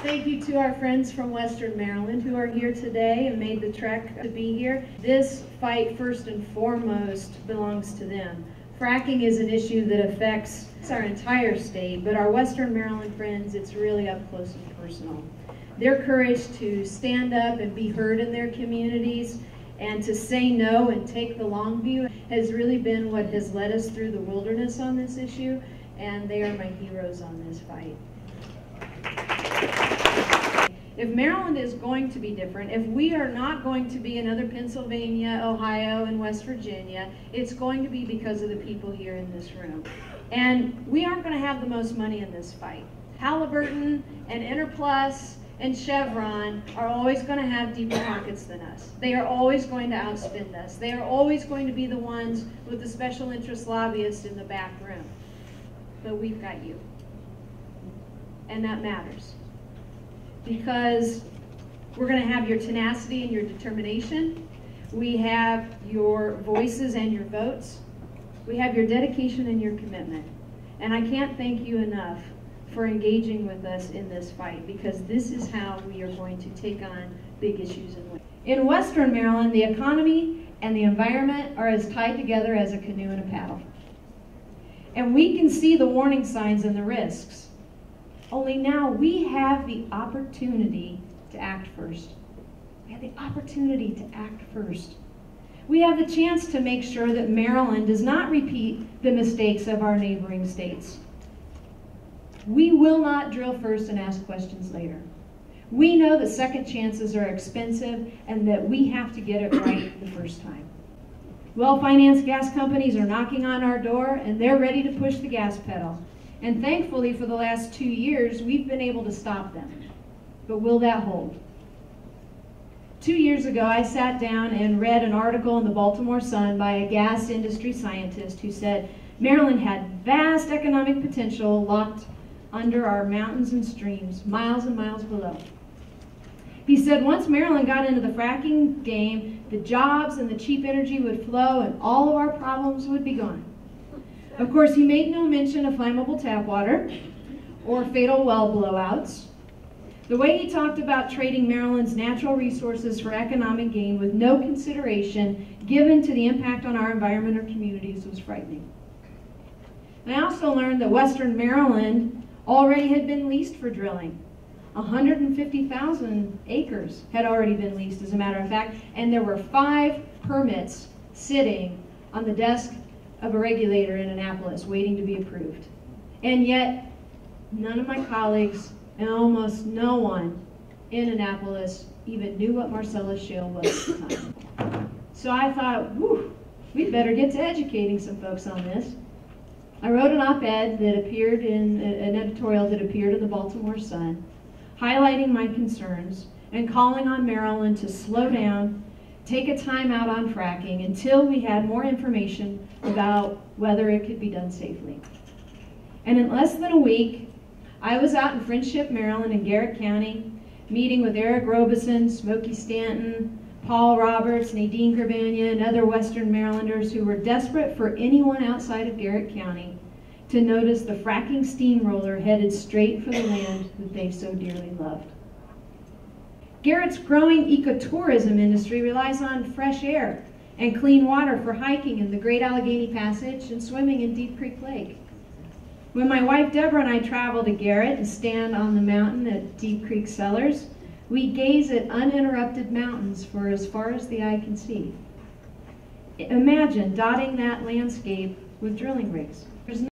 Thank you to our friends from Western Maryland who are here today and made the trek to be here. This fight, first and foremost, belongs to them. Fracking is an issue that affects our entire state, but our Western Maryland friends, it's really up close and personal. Their courage to stand up and be heard in their communities and to say no and take the long view has really been what has led us through the wilderness on this issue, and they are my heroes on this fight. If Maryland is going to be different, if we are not going to be another Pennsylvania, Ohio, and West Virginia, it's going to be because of the people here in this room. And we aren't going to have the most money in this fight. Halliburton and Interplus and Chevron are always going to have deeper pockets than us. They are always going to outspend us. They are always going to be the ones with the special interest lobbyists in the back room. But we've got you. And that matters. Because we're going to have your tenacity and your determination. We have your voices and your votes. We have your dedication and your commitment. And I can't thank you enough for engaging with us in this fight, because this is how we are going to take on big issues and win. In Western Maryland, the economy and the environment are as tied together as a canoe and a paddle. And we can see the warning signs and the risks. Only now we have the opportunity to act first. We have the opportunity to act first. We have the chance to make sure that Maryland does not repeat the mistakes of our neighboring states. We will not drill first and ask questions later. We know that second chances are expensive and that we have to get it right the first time. Well-financed gas companies are knocking on our door and they're ready to push the gas pedal. And thankfully, for the last 2 years, we've been able to stop them. But will that hold? 2 years ago, I sat down and read an article in the Baltimore Sun by a gas industry scientist who said Maryland had vast economic potential locked under our mountains and streams, miles and miles below. He said once Maryland got into the fracking game, the jobs and the cheap energy would flow and all of our problems would be gone. Of course, he made no mention of flammable tap water or fatal well blowouts. The way he talked about trading Maryland's natural resources for economic gain with no consideration given to the impact on our environment or communities was frightening. I also learned that Western Maryland already had been leased for drilling. 150,000 acres had already been leased, as a matter of fact, and there were 5 permits sitting on the desk of a regulator in Annapolis waiting to be approved. And yet, none of my colleagues and almost no one in Annapolis even knew what Marcellus Shale was at the time. So I thought, whew, we better get to educating some folks on this. I wrote an op-ed that appeared in an editorial that appeared in the Baltimore Sun, highlighting my concerns and calling on Maryland to slow down, take a time out on fracking until we had more information about whether it could be done safely. And in less than a week, I was out in Friendship, Maryland in Garrett County, meeting with Eric Robeson, Smokey Stanton, Paul Roberts, Nadine Gravania, and other Western Marylanders who were desperate for anyone outside of Garrett County to notice the fracking steamroller headed straight for the land that they so dearly loved. Garrett's growing ecotourism industry relies on fresh air and clean water for hiking in the Great Allegheny Passage and swimming in Deep Creek Lake. When my wife Deborah and I travel to Garrett and stand on the mountain at Deep Creek Cellars, we gaze at uninterrupted mountains for as far as the eye can see. Imagine dotting that landscape with drilling rigs.